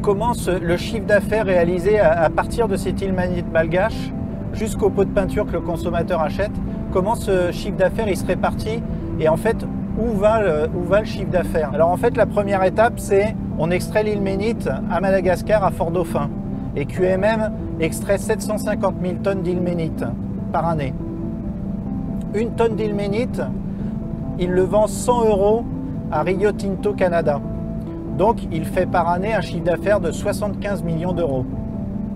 comment le chiffre d'affaires réalisé à partir de cette ilménite malgache jusqu'au pot de peinture que le consommateur achète, comment ce chiffre d'affaires il se répartit et en fait où va le chiffre d'affaires. Alors en fait la première étape c'est on extrait l'ilménite à Madagascar à Fort-Dauphin et QMM extrait 750 000 tonnes d'ilménite par année. Une tonne d'ilménite, il le vend 100 € à Rio Tinto Canada. Donc il fait par année un chiffre d'affaires de 75 millions d'euros.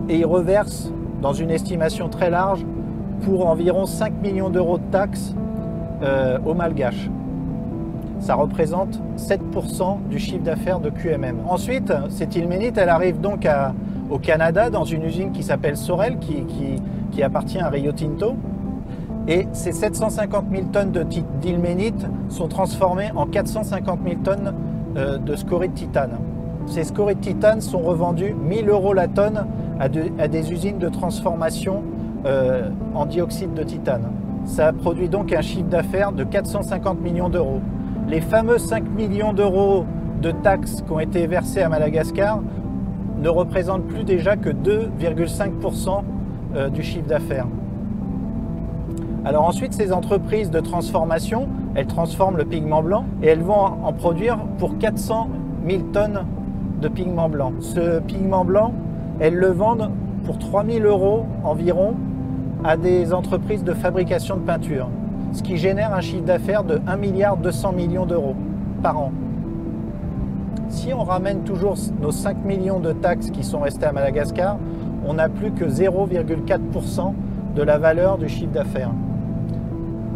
Et il reverse, dans une estimation très large, pour environ 5 millions d'euros de taxes aux Malgaches. Ça représente 7% du chiffre d'affaires de QMM. Ensuite, cette ilménite, elle arrive donc au Canada, dans une usine qui s'appelle Sorel, qui appartient à Rio Tinto. Et ces 750 000 tonnes d'ilménite sont transformées en 450 000 tonnes de scories de titane. Ces scories de titane sont revendues 1 000 € la tonne à des usines de transformation en dioxyde de titane. Ça produit donc un chiffre d'affaires de 450 millions d'euros. Les fameux 5 millions d'euros de taxes qui ont été versés à Madagascar ne représentent plus déjà que 2,5% du chiffre d'affaires. Alors ensuite, ces entreprises de transformation, elles transforment le pigment blanc et elles vont en produire pour 400 000 tonnes de pigment blanc. Ce pigment blanc, elles le vendent pour 3 000 € environ à des entreprises de fabrication de peinture, ce qui génère un chiffre d'affaires de 1,2 milliard d'euros par an. Si on ramène toujours nos 5 millions de taxes qui sont restées à Madagascar, on n'a plus que 0,4% de la valeur du chiffre d'affaires.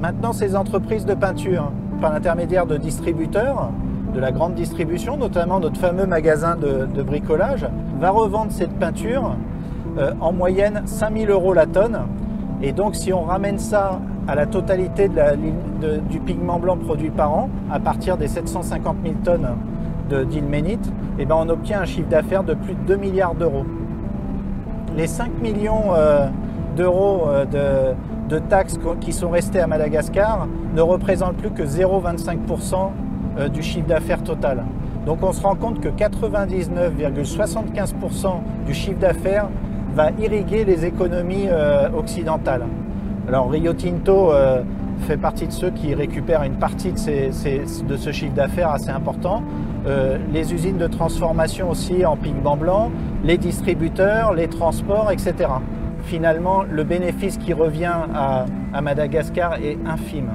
Maintenant, ces entreprises de peinture, par l'intermédiaire de distributeurs, de la grande distribution, notamment notre fameux magasin de bricolage, va revendre cette peinture en moyenne 5 000 € la tonne. Et donc, si on ramène ça à la totalité du pigment blanc produit par an, à partir des 750 000 tonnes d'ilménite, eh ben, on obtient un chiffre d'affaires de plus de 2 milliards d'euros. Les 5 millions d'euros de taxes qui sont restés à Madagascar ne représentent plus que 0,25% du chiffre d'affaires total. Donc on se rend compte que 99,75% du chiffre d'affaires va irriguer les économies occidentales. Alors Rio Tinto fait partie de ceux qui récupèrent une partie de ce chiffre d'affaires assez important. Les usines de transformation aussi en pigment blanc, les distributeurs, les transports, etc. Finalement, le bénéfice qui revient à Madagascar est infime.